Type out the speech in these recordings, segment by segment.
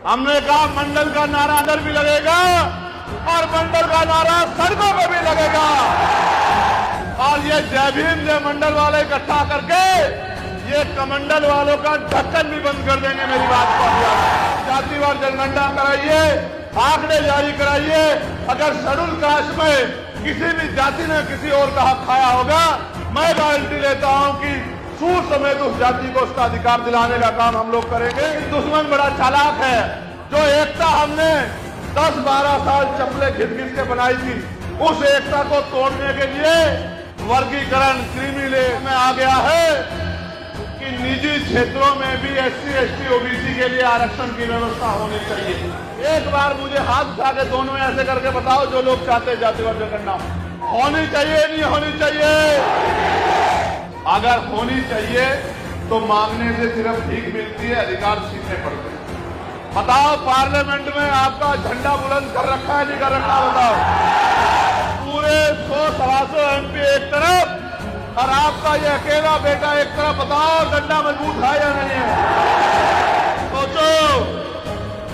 हमने कहा मंडल का नारा अंदर भी लगेगा और मंडल का नारा सड़कों पे भी लगेगा। और ये जय भीम जय मंडल वाले इकट्ठा करके ये कमंडल वालों का ढक्कन भी बंद कर देंगे। मेरी बात को जातिवार जनगणना कराइए, आंकड़े जारी कराइए। अगर शेड्यूल कास्ट में किसी भी जाति ने किसी और का हक खाया होगा, मैं गारंटी लेता हूं कि सूद समेत उस जाति को उसका अधिकार दिलाने का काम हम लोग करेंगे। दुश्मन बड़ा चालाक है। जो एकता हमने 10-12 साल चप्पलें घिस के बनाई थी, उस एकता को तोड़ने के लिए वर्गीकरण क्रीमी लेयर में आ गया है कि निजी क्षेत्रों में भी SC, ST, OBC के लिए आरक्षण की व्यवस्था होनी चाहिए। एक बार मुझे हाथ उठा के दोनों ऐसे करके बताओ जो लोग चाहते हैं जातिवार जनगणना होनी चाहिए, नहीं होनी चाहिए? अगर होनी चाहिए तो मांगने से सिर्फ भीख मिलती है, अधिकार सीखने पड़ते हैं। बताओ पार्लियामेंट में आपका झंडा बुलंद कर रखा है, नहीं कर रखा? बताओ। पूरे 100-125 MP एक तरफ और आपका ये अकेला बेटा एक तरफ। बताओ डंडा मजबूत है या नहीं है? सोचो,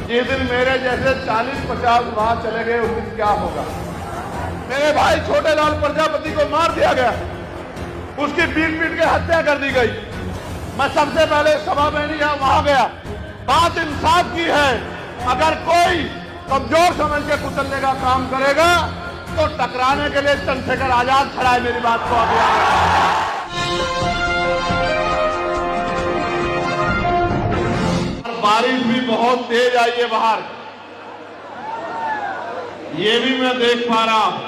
जिस दिन मेरे जैसे 40-50 वहां चले गए उस दिन क्या होगा? मेरे भाई छोटे लाल प्रजापति को मार दिया गया, उसकी पीट के हत्या कर दी गई। मैं सबसे पहले सभा में नहीं वहां गया। बात इंसाफ की है। अगर कोई कमजोर समझ के कुचलने का काम करेगा तो टकराने के लिए चंद्रशेखर आजाद खड़ा है। मेरी बात को आगे बारिश भी बहुत तेज आई है बाहर, ये भी मैं देख पा रहा हूं।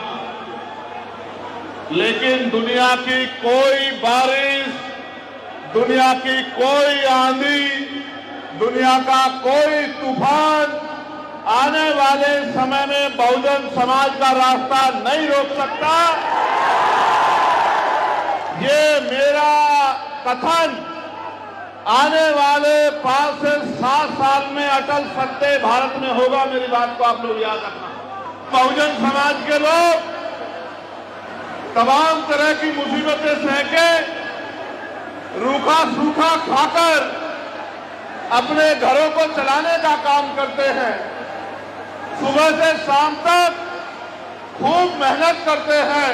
लेकिन दुनिया की कोई बारिश, दुनिया की कोई आंधी, दुनिया का कोई तूफान आने वाले समय में बहुजन समाज का रास्ता नहीं रोक सकता। ये मेरा कथन आने वाले 5 से 7 साल में अटल सत्य भारत में होगा। मेरी बात को आप लोग याद रखना। बहुजन समाज के लोग तमाम तरह की मुसीबतें सहके, रूखा सूखा खाकर अपने घरों को चलाने का काम करते हैं। सुबह से शाम तक खूब मेहनत करते हैं,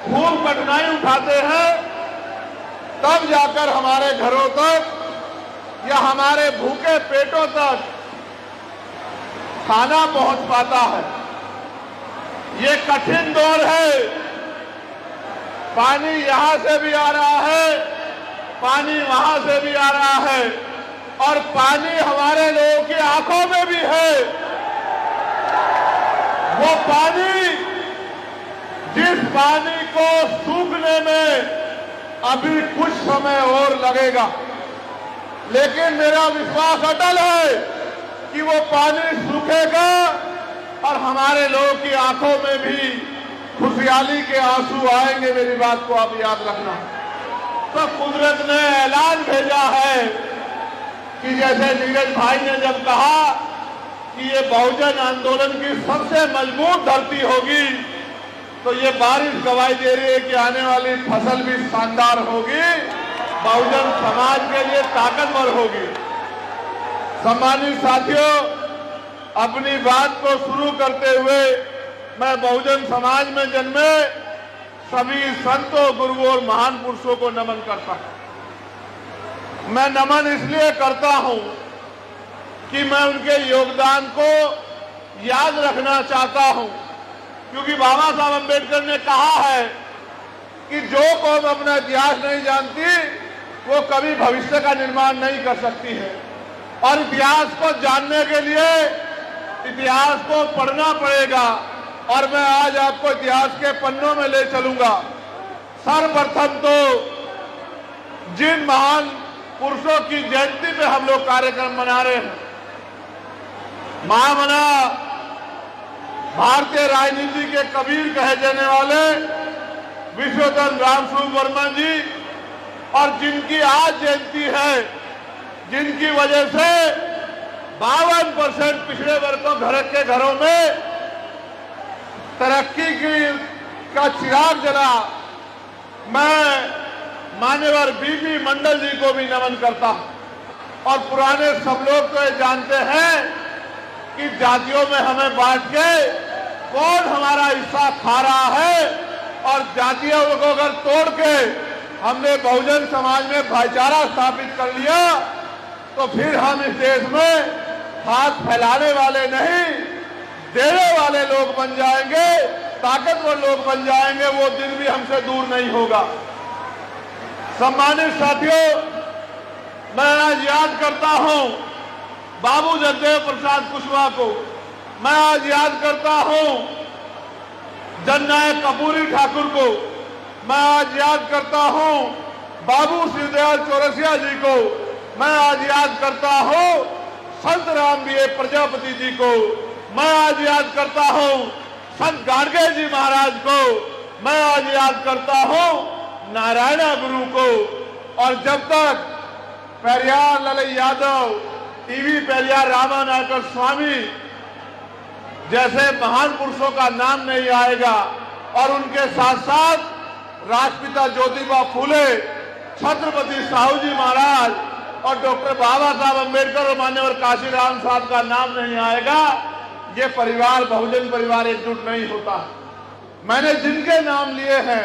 खूब कठिनाई उठाते हैं, तब जाकर हमारे घरों तक या हमारे भूखे पेटों तक खाना पहुंच पाता है। ये कठिन दौर है। पानी यहां से भी आ रहा है, पानी वहां से भी आ रहा है और पानी हमारे लोगों की आंखों में भी है। वो पानी, जिस पानी को सूखने में अभी कुछ समय और लगेगा, लेकिन मेरा विश्वास अटल है कि वो पानी सूखेगा और हमारे लोगों की आंखों में भी खुशहाली के आंसू आएंगे। मेरी बात को आप याद रखना। तो कुदरत ने ऐलान भेजा है कि जैसे नीरज भाई ने जब कहा कि ये बहुजन आंदोलन की सबसे मजबूत धरती होगी, तो ये बारिश गवाही दे रही है कि आने वाली फसल भी शानदार होगी, बहुजन समाज के लिए ताकतवर होगी। सम्मानित साथियों, अपनी बात को शुरू करते हुए मैं बहुजन समाज में जन्मे सभी संतों, गुरुओं और महान पुरुषों को नमन करता हूं। मैं नमन इसलिए करता हूं कि मैं उनके योगदान को याद रखना चाहता हूं, क्योंकि बाबा साहब अम्बेडकर ने कहा है कि जो कौम अपना इतिहास नहीं जानती वो कभी भविष्य का निर्माण नहीं कर सकती है। और इतिहास को जानने के लिए इतिहास को पढ़ना पड़ेगा और मैं आज आपको इतिहास के पन्नों में ले चलूंगा। सर्वप्रथम तो जिन महान पुरुषों की जयंती पे हम लोग कार्यक्रम मना रहे हैं, महामना भारतीय राजनीति के कबीर कहे जाने वाले विश्वधन रामस्वरूप वर्मा जी, और जिनकी आज जयंती है, जिनकी वजह से 52% पिछड़े वर्ग को घर के घरों में तरक्की का चिराग जला। मैं मान्यवर बीबी मंडल जी को भी नमन करता हूं। और पुराने सब लोग तो ये जानते हैं कि जातियों में हमें बांट के कौन हमारा हिस्सा खा रहा है, और जातियों को अगर तोड़ के हमने बहुजन समाज में भाईचारा स्थापित कर लिया तो फिर हम इस देश में हाथ फैलाने वाले नहीं, देने वाले लोग बन जाएंगे, ताकतवर लोग बन जाएंगे। वो दिन भी हमसे दूर नहीं होगा। सम्मानित साथियों, मैं आज याद करता हूं बाबू जगदेव प्रसाद कुशवाहा को, मैं आज याद करता हूं जननायक कर्पूरी ठाकुर को, मैं आज याद करता हूं बाबू सिरदयाल चौरसिया जी को, मैं आज याद करता हूं संत रामबिये प्रजापति जी को, मैं आज याद करता हूं संत गाडगे जी महाराज को, मैं आज याद करता हूं नारायणा गुरु को। और जब तक पेरियार ललई यादव, टीवी पेरियार रामानायकर स्वामी जैसे महान पुरुषों का नाम नहीं आएगा और उनके साथ साथ राष्ट्रपिता ज्योतिबा फूले, छत्रपति साहू जी महाराज और डॉक्टर बाबा साहब अम्बेडकर और मान्यवर काशीराम साहब का नाम नहीं आएगा, ये परिवार बहुजन परिवार एकजुट नहीं होता। मैंने जिनके नाम लिए हैं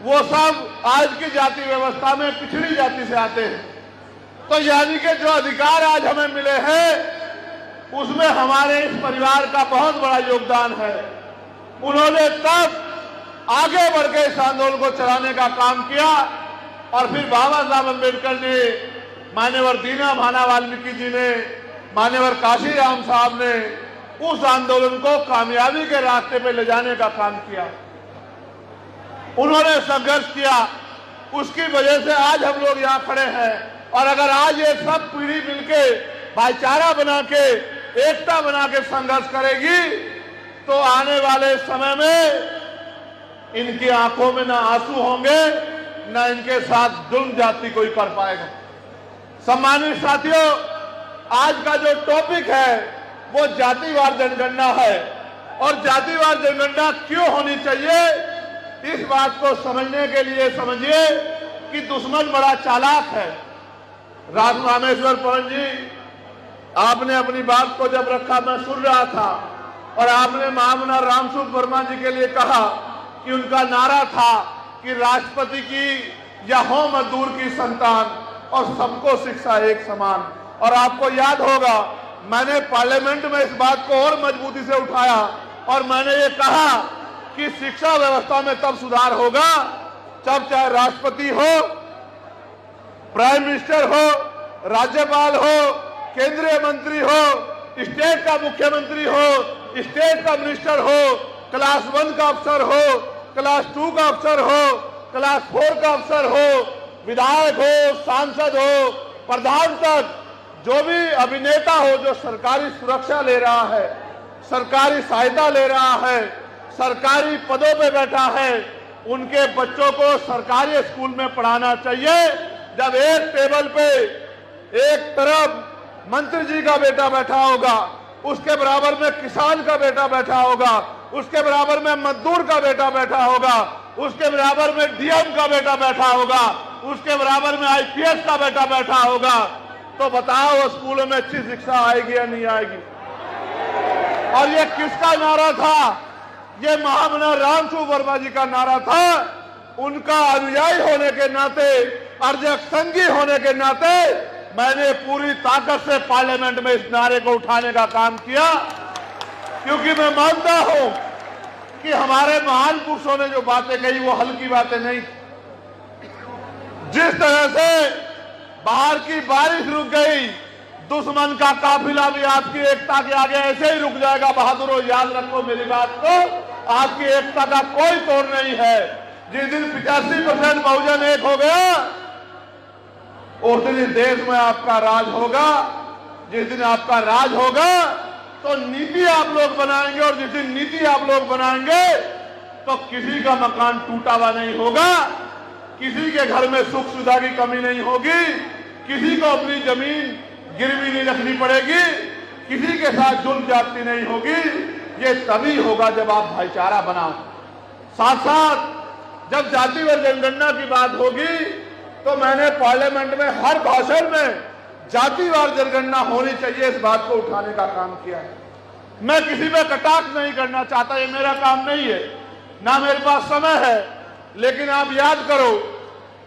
वो सब आज की जाति व्यवस्था में पिछड़ी जाति से आते हैं। तो यानी कि जो अधिकार आज हमें मिले हैं उसमें हमारे इस परिवार का बहुत बड़ा योगदान है। उन्होंने तब आगे बढ़ के इस आंदोलन को चलाने का काम किया और फिर बाबा साहब अम्बेडकर ने, मान्यवर दीना भाना वाल्मीकि जी ने, मान्यवर काशीराम साहब ने उस आंदोलन को कामयाबी के रास्ते पे ले जाने का काम किया। उन्होंने संघर्ष किया, उसकी वजह से आज हम लोग यहाँ खड़े हैं। और अगर आज ये सब पीढ़ी मिलके भाईचारा बना के, एकता बना के संघर्ष करेगी तो आने वाले समय में इनकी आंखों में ना आंसू होंगे, ना इनके साथ जुल्म जाति कोई कर पाएगा। सम्मानित साथियों, आज का जो टॉपिक है वो जातिवार जनगणना है। और जातिवार जनगणना क्यों होनी चाहिए, इस बात को समझने के लिए समझिए कि दुश्मन बड़ा चालाक है। रामेश्वर पवन जी, आपने अपनी बात को जब रखा मैं सुन रहा था और आपने महामना रामसुख वर्मा जी के लिए कहा कि उनका नारा था कि राष्ट्रपति की या हो मजदूर की संतान और सबको शिक्षा एक समान। और आपको याद होगा मैंने पार्लियामेंट में इस बात को और मजबूती से उठाया और मैंने ये कहा कि शिक्षा व्यवस्था में तब सुधार होगा जब चाहे राष्ट्रपति हो, प्राइम मिनिस्टर हो, राज्यपाल हो, केंद्रीय मंत्री हो, स्टेट का मुख्यमंत्री हो, स्टेट का मिनिस्टर हो, क्लास 1 का अफसर हो, क्लास 2 का अफसर हो, क्लास 4 का अफसर हो, विधायक हो, सांसद हो, प्रधान तक जो भी अभिनेता हो जो सरकारी सुरक्षा ले रहा है, सरकारी सहायता ले रहा है, सरकारी पदों पे बैठा है, उनके बच्चों को सरकारी स्कूल में पढ़ाना चाहिए। जब एक टेबल पे एक तरफ मंत्री जी का बेटा बैठा होगा, उसके बराबर में किसान का बेटा बैठा होगा, उसके बराबर में मजदूर का बेटा बैठा होगा, उसके बराबर में डीएम का बेटा बैठा होगा, उसके बराबर में आईपीएस का बेटा बैठा होगा, तो बताओ स्कूलों में अच्छी शिक्षा आएगी या नहीं आएगी। और ये किसका नारा था? ये महामना रामसुख वर्मा जी का नारा था। उनका अनुयायी होने के नाते, अर्जक संघी होने के नाते मैंने पूरी ताकत से पार्लियामेंट में इस नारे को उठाने का काम किया, क्योंकि मैं मानता हूं कि हमारे महान पुरुषों ने जो बातें कही वो हल्की बातें नहीं। जिस तरह से बाहर की बारिश रुक गई, दुश्मन का काफिला भी आपकी एकता के आगे ऐसे ही रुक जाएगा। बहादुरों, याद रखो मेरी बात को, आपकी एकता का कोई तोड़ नहीं है। जिस दिन 85% बहुजन एक हो गया उस दिन इस देश में आपका राज होगा। जिस दिन आपका राज होगा तो नीति आप लोग बनाएंगे, और जिस दिन नीति आप लोग बनाएंगे तो किसी का मकान टूटा हुआ नहीं होगा, किसी के घर में सुख सुविधा की कमी नहीं होगी, किसी को अपनी जमीन गिरवी नहीं रखनी पड़ेगी, किसी के साथ जुल्म ज्यादती नहीं होगी। ये तभी होगा जब आप भाईचारा बनाओ। साथ साथ जब जातिवार जनगणना की बात होगी तो मैंने पार्लियामेंट में हर भाषण में जातिवार जनगणना होनी चाहिए इस बात को उठाने का काम किया है। मैं किसी पे कटाक्ष नहीं करना चाहता, ये मेरा काम नहीं है, ना मेरे पास समय है। लेकिन आप याद करो,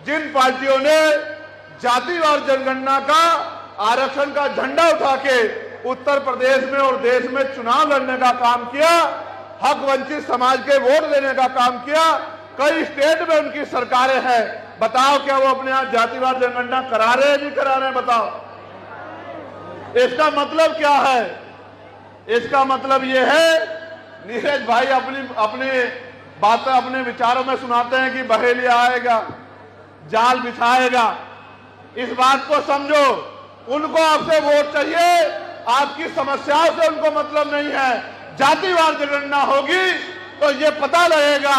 जिन पार्टियों ने जातिवार जनगणना का, आरक्षण का झंडा उठा के उत्तर प्रदेश में और देश में चुनाव लड़ने का काम किया, हक वंचित समाज के वोट देने का काम किया, कई स्टेट में उनकी सरकारें हैं, बताओ क्या वो अपने यहां जातिवार जनगणना करा रहे हैं, नहीं करा रहे हैं? बताओ। इसका मतलब क्या है? इसका मतलब यह है, नीरज भाई अपनी बातें अपने विचारों में सुनाते हैं कि बहेलिया आएगा, जाल बिछाएगा। इस बात को समझो, उनको आपसे वोट चाहिए, आपकी समस्याओं से उनको मतलब नहीं है। जातिवार जनगणना होगी तो ये पता लगेगा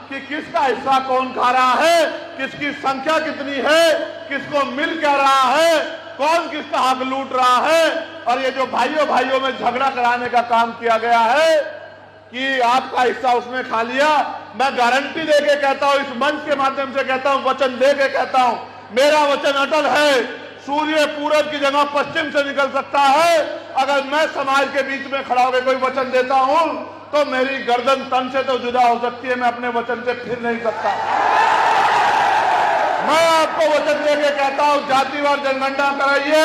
कि किसका हिस्सा कौन खा रहा है, किसकी संख्या कितनी है, किसको मिल क्या रहा है, कौन किसका हक लूट रहा है। और ये जो भाइयों भाइयों में झगड़ा कराने का काम किया गया है कि आपका हिस्सा उसने खा लिया, मैं गारंटी देके कहता हूं, इस मंच के माध्यम से कहता हूं, वचन देके कहता हूं, मेरा वचन अटल है, सूर्य पूरब की जगह पश्चिम से निकल सकता है। अगर मैं समाज के बीच में खड़ा होकर कोई वचन देता हूं तो मेरी गर्दन तन से तो जुदा हो सकती है, मैं अपने वचन से फिर नहीं सकता। मैं आपको वचन देके कहता हूं, जातिवार जनगणना कराइए,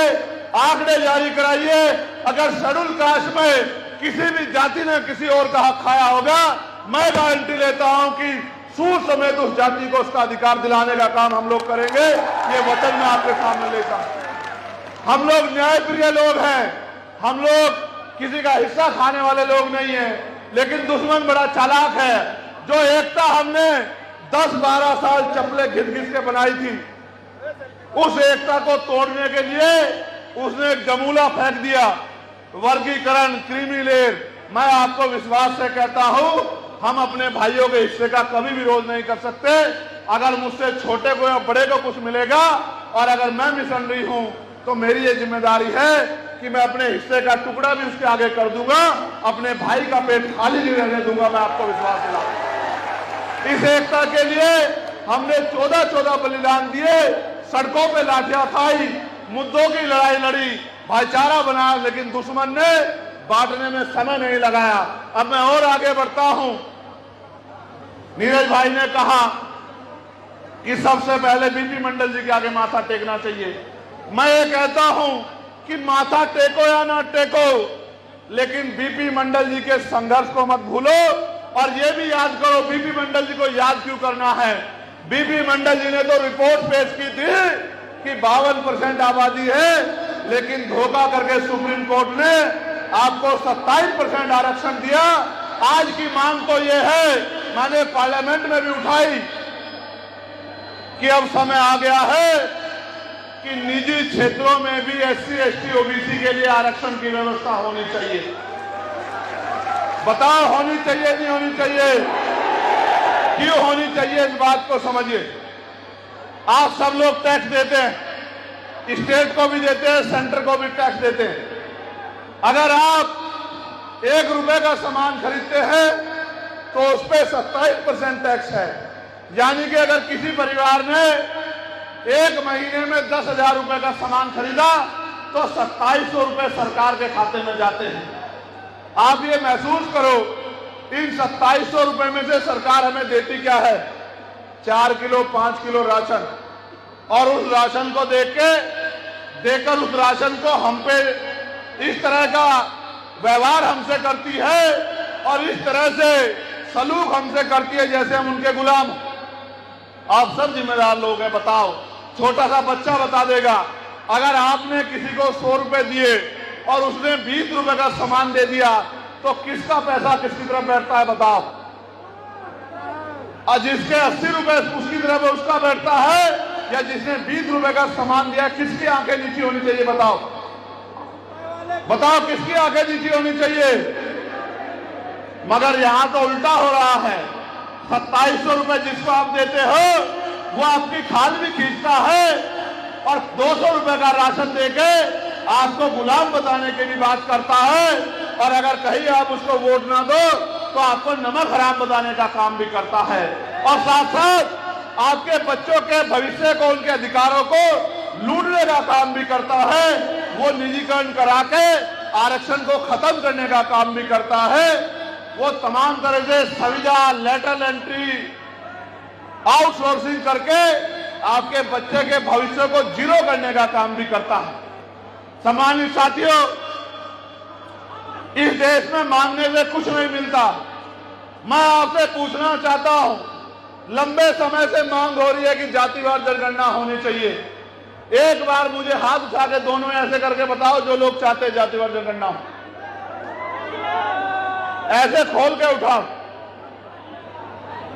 आंकड़े जारी कराइए। अगर शेड्यूल कास्ट में किसी भी जाति ने किसी और का हक खाया होगा, मैं गारंटी लेता हूं कि सूद समेत उस जाति को उसका अधिकार दिलाने का काम हम लोग करेंगे। ये वचन मैं आपके सामने लेता हूं। हम लोग न्यायप्रिय लोग हैं, हम लोग किसी का हिस्सा खाने वाले लोग नहीं हैं। लेकिन दुश्मन बड़ा चालाक है। जो एकता हमने 10-12 साल चप्पलें घिस घिस के बनाई थी, उस एकता को तोड़ने के लिए उसने एक जमूला फेंक दिया, वर्गीकरण, क्रीमी लेयर। मैं आपको विश्वास से कहता हूं, हम अपने भाइयों के हिस्से का कभी विरोध नहीं कर सकते। अगर मुझसे छोटे को या बड़े को कुछ मिलेगा और अगर मैं मिशनरी हूं तो मेरी ये जिम्मेदारी है कि मैं अपने हिस्से का टुकड़ा भी उसके आगे कर दूंगा, अपने भाई का पेट खाली नहीं रहने दूंगा। मैं आपको विश्वास दिलाऊं, इस एकता के लिए हमने 14 बलिदान दिए, सड़कों पे लाठियां खाई, मुद्दों की लड़ाई लड़ी, भाईचारा बनाया, लेकिन दुश्मन ने बांटने में समय नहीं लगाया। अब मैं और आगे बढ़ता हूं। नीरज भाई ने कहा कि सबसे पहले बीपी मंडल जी के आगे माथा टेकना चाहिए। मैं ये कहता हूं कि माथा टेको या ना टेको, लेकिन बीपी मंडल जी के संघर्ष को मत भूलो। और ये भी याद करो, बीपी मंडल जी को याद क्यों करना है? बीपी मंडल जी ने तो रिपोर्ट पेश की थी कि 52% आबादी है, लेकिन धोखा करके सुप्रीम कोर्ट ने आपको 27% आरक्षण दिया। आज की मांग तो ये है, मैंने पार्लियामेंट में भी उठाई कि अब समय आ गया है कि निजी क्षेत्रों में भी SC, ST, OBC के लिए आरक्षण की व्यवस्था होनी चाहिए। बताओ, होनी चाहिए नहीं होनी चाहिए? क्यों होनी चाहिए, इस बात को समझिए। आप सब लोग टैक्स देते हैं, स्टेट को भी देते हैं, सेंटर को भी टैक्स देते हैं। अगर आप 1 रुपए का सामान खरीदते हैं तो उस पर 27% टैक्स है। यानी कि अगर किसी परिवार ने 1 महीने में 10,000 रुपए का सामान खरीदा तो 2700 रुपए सरकार के खाते में जाते हैं। आप ये महसूस करो, इन 2700 रुपए में से सरकार हमें देती क्या है? 4 किलो 5 किलो राशन। और उस राशन को देकर उस राशन को हम पे इस तरह का व्यवहार हमसे करती है और इस तरह से सलूक हमसे करती है जैसे हम उनके गुलाम। आप सब जिम्मेदार लोग हैं। बताओ, छोटा सा बच्चा बता देगा, अगर आपने किसी को 100 रुपए दिए और उसने 20 रुपए का सामान दे दिया तो किसका पैसा किसकी तरफ बैठता है? बताओ। और जिसके 80 रुपए उसकी तरफ उसका बैठता है, या जिसने 20 रुपए का सामान दिया, किसकी आंखें नीची होनी चाहिए? बताओ बताओ, किसकी आंखें नीची होनी चाहिए? मगर यहां तो उल्टा हो रहा है। 2700 रुपए जिसको आप देते हो वो आपकी खाल भी खींचता है और 200 रुपए का राशन देके आपको गुलाम बताने की भी बात करता है। और अगर कहीं आप उसको वोट ना दो तो आपको नमक हराम बताने का काम भी करता है। और साथ साथ आपके बच्चों के भविष्य को, उनके अधिकारों को लूटने का काम भी करता है। वो निजीकरण करा के आरक्षण को खत्म करने का काम भी करता है। वो तमाम तरह से सुविधा, लेटरल एंट्री, आउटसोर्सिंग करके आपके बच्चे के भविष्य को जीरो करने का काम भी करता है। सम्मानित साथियों, इस देश में मांगने से कुछ नहीं मिलता। मैं आपसे पूछना चाहता हूं, लंबे समय से मांग हो रही है कि जातिवार जनगणना होनी चाहिए। एक बार मुझे हाथ उठा के दोनों ऐसे करके बताओ जो लोग चाहते हैं जातिवार जनगणना हो। ऐसे खोल के उठाओ,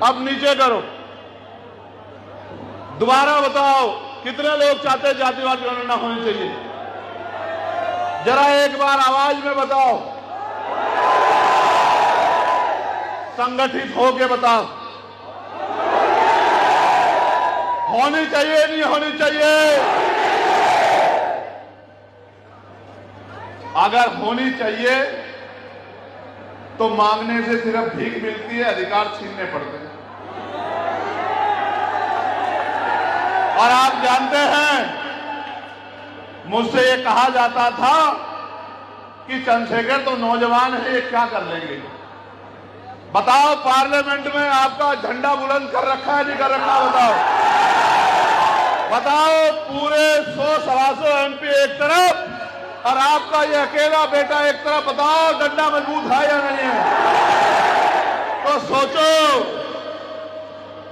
अब नीचे करो। दोबारा बताओ कितने लोग चाहते हैं जातिवार जनगणना होनी चाहिए। जरा एक बार आवाज में बताओ, संगठित होके बताओ, होनी चाहिए नहीं होनी चाहिए। अगर होनी चाहिए तो मांगने से सिर्फ भीख मिलती है, अधिकार छीनने पड़ते हैं। और आप जानते हैं, मुझसे ये कहा जाता था कि चंद्रशेखर तो नौजवान है, ये क्या कर लेंगे। बताओ, पार्लियामेंट में आपका झंडा बुलंद कर रखा है नहीं कर रखा, बताओ। बताओ, पूरे 100-125 एमपी एक तरफ और आपका ये अकेला बेटा एक तरफ। बताओ, डंडा मजबूत है या नहीं है। तो सोचो,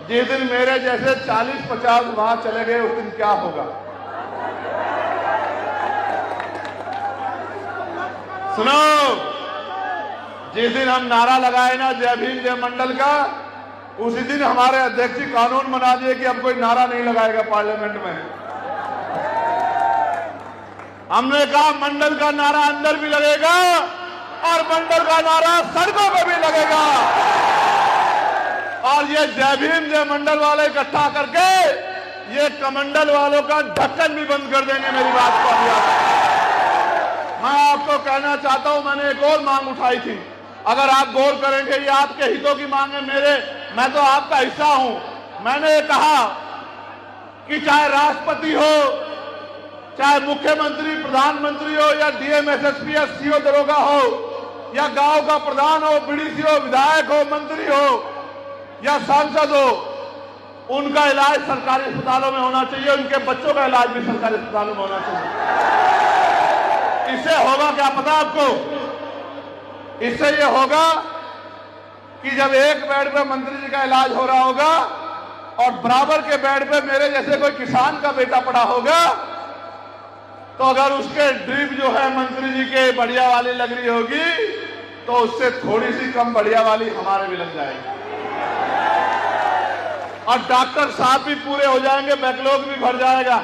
जिस दिन मेरे जैसे 40-50 वहां चले गए उस दिन क्या होगा। सुनो, जिस दिन हम नारा लगाए ना जय भीम जय मंडल का, उसी दिन हमारे अध्यक्ष जी कानून बना दिए कि अब कोई नारा नहीं लगाएगा पार्लियामेंट में। हमने कहा मंडल का नारा अंदर भी लगेगा और मंडल का नारा सड़कों पर भी लगेगा। और ये जय भीम जय मंडल वाले इकट्ठा करके ये कमंडल वालों का ढक्कन भी बंद कर देंगे। मेरी बात को अभी मैं आपको कहना चाहता हूं, मैंने एक और मांग उठाई थी। अगर आप गौर करेंगे, ये आपके हितों की मांग है। मैं तो आपका हिस्सा हूं। मैंने कहा कि चाहे राष्ट्रपति हो, चाहे मुख्यमंत्री, प्रधानमंत्री हो, या डीएम, एसएसपी या सीओ दरोगा हो, या गांव का प्रधान हो, बीडीसी हो, विधायक हो, मंत्री हो या सांसद हो, उनका इलाज सरकारी अस्पतालों में होना चाहिए। उनके बच्चों का इलाज भी सरकारी अस्पतालों में होना चाहिए। इससे होगा क्या पता आपको? इससे ये होगा कि जब एक बेड पे मंत्री जी का इलाज हो रहा होगा और बराबर के बेड पे मेरे जैसे कोई किसान का बेटा पड़ा होगा, तो अगर उसके ड्रिप जो है मंत्री जी के बढ़िया वाली लग रही होगी, तो उससे थोड़ी सी कम बढ़िया वाली हमारे भी लग जाएगी। और डॉक्टर साहब भी पूरे हो जाएंगे, बैकलॉग भी भर जाएगा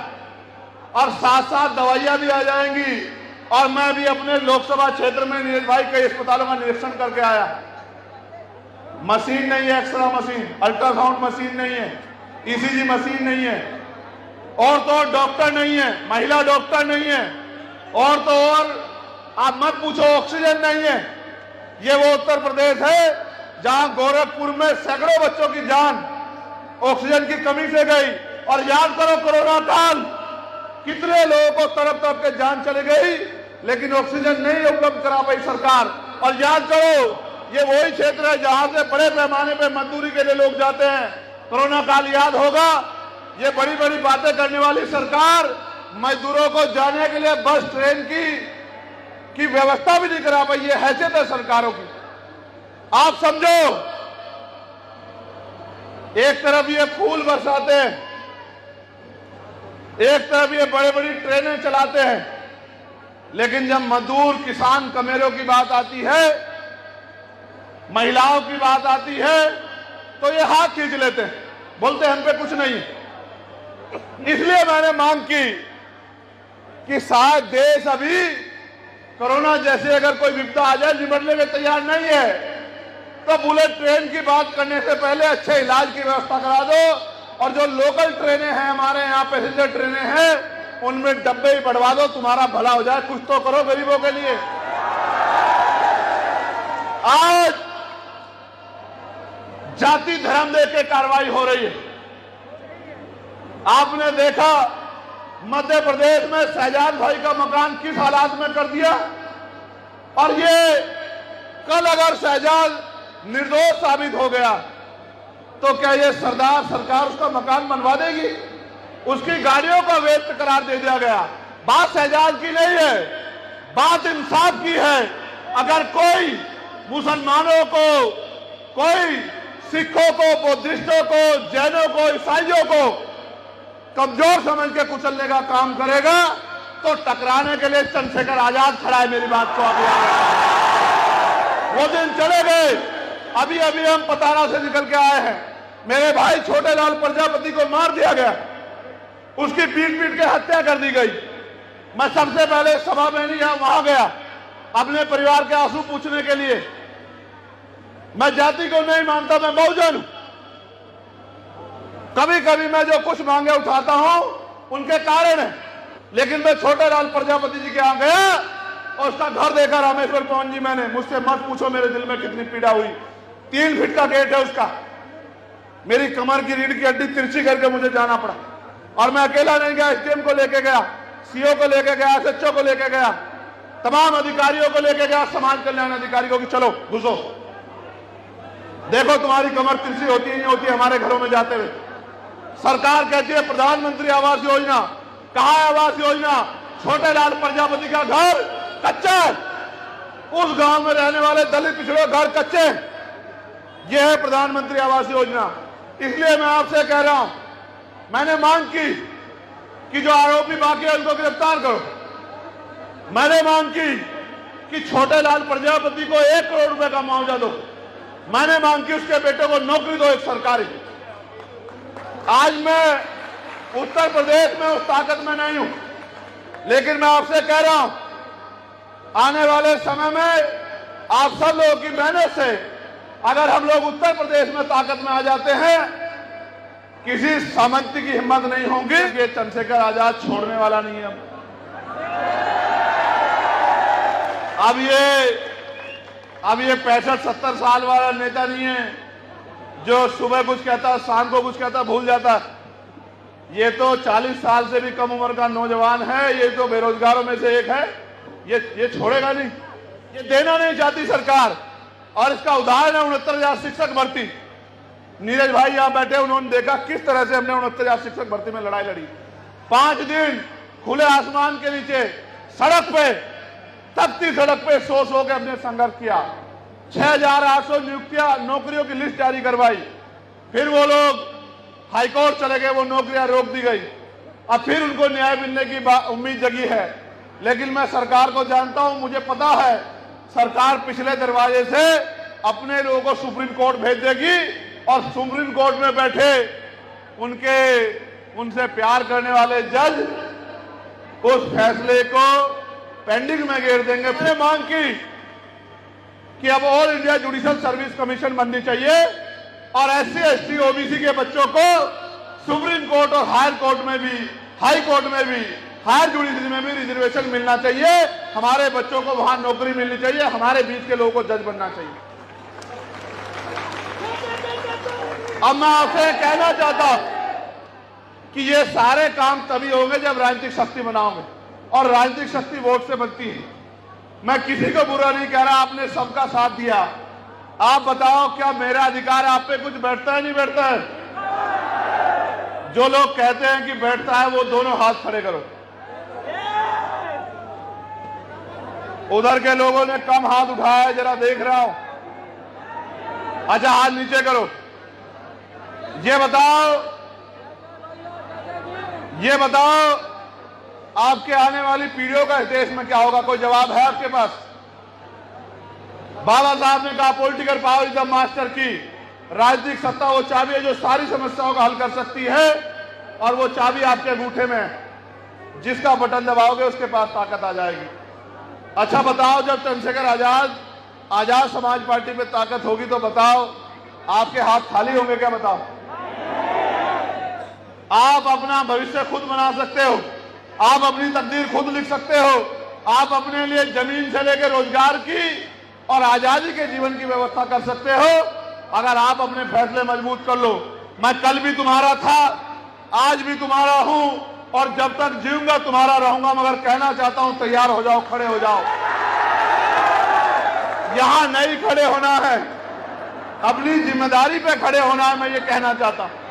और साथ साथ दवाइयां भी आ जाएंगी। और मैं भी अपने लोकसभा क्षेत्र में नीरज भाई कई अस्पतालों का निरीक्षण करके आया। मशीन नहीं है, एक्सरे मशीन, अल्ट्रासाउंड मशीन नहीं है, ईसीजी मशीन नहीं है, और तो और डॉक्टर नहीं है, महिला डॉक्टर नहीं है, और तो और आप मत पूछो, ऑक्सीजन नहीं है। ये वो उत्तर प्रदेश है जहां गोरखपुर में सैकड़ों बच्चों की जान ऑक्सीजन की कमी से गई। और याद करो, कोरोना काल कितने लोगों को तरफ तरफ के जान चली गई, लेकिन ऑक्सीजन नहीं उपलब्ध करा पाई सरकार। और याद करो, ये वही क्षेत्र है जहां से बड़े पैमाने पे मजदूरी के लिए लोग जाते हैं। कोरोना काल याद होगा, ये बड़ी बड़ी बातें करने वाली सरकार मजदूरों को जाने के लिए बस ट्रेन की व्यवस्था भी नहीं करा पाई। ये हैसियत है सरकारों की। आप समझो, एक तरफ ये फूल बरसाते हैं, एक तरफ ये बड़ी बड़ी ट्रेनें चलाते हैं, लेकिन जब मजदूर, किसान, कमेरों की बात आती है, महिलाओं की बात आती है, तो ये हाथ खींच लेते हैं, बोलते हम पे कुछ नहीं है। इसलिए मैंने मांग की कि शायद देश अभी कोरोना जैसे अगर कोई विपदा आ जाए, निपटने में तैयार नहीं है, तो बुलेट ट्रेन की बात करने से पहले अच्छे इलाज की व्यवस्था करा दो। और जो लोकल ट्रेनें हैं, हमारे यहाँ पैसेंजर ट्रेनें हैं, उनमें डब्बे ही बढ़वा दो, तुम्हारा भला हो जाए। कुछ तो करो गरीबों के लिए। आज जाति धर्म देख के कार्रवाई हो रही है। आपने देखा मध्य प्रदेश में शहजाद भाई का मकान किस हालात में कर दिया। और ये कल अगर शहजाद निर्दोष साबित हो गया तो क्या ये सरदार सरकार उसका मकान बनवा देगी? उसकी गाड़ियों का वैध करार दे दिया गया। बात शहजाद की नहीं है, बात इंसाफ की है। अगर कोई मुसलमानों को, कोई सिखों को, बुद्धिस्टों को, जैनों को, ईसाइयों को कमजोर समझ के कुचलने का काम करेगा तो टकराने के लिए चंद्रशेखर आजाद खड़ा है। मेरी बात को अभी वो दिन चले गए। अभी अभी हम पतारा से निकल के आए हैं। मेरे भाई छोटे लाल प्रजापति को मार दिया गया, उसकी पीट पीट के हत्या कर दी गई। मैं सबसे पहले सभा में नहीं वहां गया अपने परिवार के आंसू पूछने के लिए। मैं जाति को नहीं मानता, मैं बहुजन हूं। कभी कभी मैं जो कुछ मांगे उठाता हूं उनके कारण है, लेकिन मैं छोटे लाल प्रजापति जी के यहां गया और उसका घर देखा। रामेश्वर पवन जी, मैंने, मुझसे मत पूछो मेरे दिल में कितनी पीड़ा हुई। 3 फीट का गेट है उसका, मेरी कमर की रीढ़ की हड्डी तिरछी करके मुझे जाना पड़ा। और मैं अकेला नहीं गया, एसडीएम को लेके गया, सीओ को लेके गया, एसएचओ को लेके गया, तमाम अधिकारियों को लेके गया, समाज कल्याण अधिकारी को कि चलो घुसो, देखो तुम्हारी कमर तिरछी होती है नहीं होती है हमारे घरों में जाते हुए। सरकार कहती है प्रधानमंत्री आवास योजना, कहां है आवास योजना? छोटे लाल प्रजापति का घर कच्चा है, उस गांव में रहने वाले दलित पिछड़े घर कच्चे। यह है प्रधानमंत्री आवास योजना। इसलिए मैं आपसे कह रहा हूं, मैंने मांग की कि जो आरोपी बाकी है उनको गिरफ्तार करो। मैंने मांग की कि छोटे लाल प्रजापति को 1 करोड़ रुपए का मुआवजा दो। मैंने मांग की उसके बेटे को नौकरी दो, एक सरकारी। आज मैं उत्तर प्रदेश में उस ताकत में नहीं हूं, लेकिन मैं आपसे कह रहा हूं आने वाले समय में आप सब लोगों की मेहनत से अगर हम लोग उत्तर प्रदेश में ताकत में आ जाते हैं, किसी सामंती की हिम्मत नहीं होगी कि चंद्रशेखर आजाद छोड़ने वाला नहीं है। अब ये 65-70 साल वाला नेता नहीं है जो सुबह कुछ कहता शाम को कुछ कहता भूल जाता। ये तो 40 साल से भी कम उम्र का नौजवान है, ये तो बेरोजगारों में से एक है। ये छोड़ेगा नहीं, ये देना नहीं चाहती सरकार। और इसका उदाहरण है 69,000 शिक्षक भर्ती। नीरज भाई यहां बैठे, उन्होंने देखा किस तरह से हमने 69,000 शिक्षक भर्ती में लड़ाई लड़ी। 5 दिन खुले आसमान के नीचे सड़क पे, तपती सड़क पे सो के हमने संघर्ष किया। 6,800 नौकरियों की लिस्ट जारी करवाई। फिर वो लोग हाईकोर्ट चले गए, वो नौकरियां रोक दी गई। अब फिर उनको न्याय मिलने की उम्मीद जगी है, लेकिन मैं सरकार को जानता हूं, मुझे पता है सरकार पिछले दरवाजे से अपने लोगों को सुप्रीम कोर्ट भेज देगी और सुप्रीम कोर्ट में बैठे उनसे प्यार करने वाले जज उस फैसले को पेंडिंग में घेर देंगे। मैंने मांग की कि अब all India judicial service commission बननी चाहिए और SC ST OBC के बच्चों को सुप्रीम कोर्ट और हायर कोर्ट में भी, हाई कोर्ट में भी, हायर जुडिशरी में भी रिजर्वेशन मिलना चाहिए। हमारे बच्चों को वहां नौकरी मिलनी चाहिए, हमारे बीच के लोगों को जज बनना चाहिए। अब मैं आपसे कहना चाहता हूं कि ये सारे काम तभी होंगे जब राजनीतिक शक्ति बनाओगे, और राजनीतिक शक्ति वोट से बनती है। मैं किसी को बुरा नहीं कह रहा, आपने सबका साथ दिया। आप बताओ क्या मेरा अधिकार आप पे कुछ बैठता है नहीं बैठता है? जो लोग कहते हैं कि बैठता है वो दोनों हाथ खड़े करो। उधर के लोगों ने कम हाथ उठाया है, जरा देख रहा हूं। अच्छा हाथ नीचे करो। ये बताओ आपके आने वाली पीढ़ियों का इस देश में क्या होगा? कोई जवाब है आपके पास? बाबा साहब ने कहा political power is the master की। राजनीतिक सत्ता वो चाबी है जो सारी समस्याओं का हल कर सकती है, और वो चाबी आपके अंगूठे में है। जिसका बटन दबाओगे उसके पास ताकत आ जाएगी। अच्छा बताओ, जब चंद्रशेखर आजाद समाज पार्टी पे ताकत होगी तो बताओ आपके हाथ खाली होंगे क्या? बताओ। आप अपना भविष्य खुद बना सकते हो, आप अपनी तकदीर खुद लिख सकते हो, आप अपने लिए जमीन से लेकर रोजगार की और आजादी के जीवन की व्यवस्था कर सकते हो, अगर आप अपने फैसले मजबूत कर लो। मैं कल भी तुम्हारा था, आज भी तुम्हारा हूं, और जब तक जीऊंगा तुम्हारा रहूंगा। मगर कहना चाहता हूं तैयार हो जाओ, खड़े हो जाओ। यहां नहीं खड़े होना है, अपनी जिम्मेदारी पे खड़े होना है, मैं ये कहना चाहता हूं।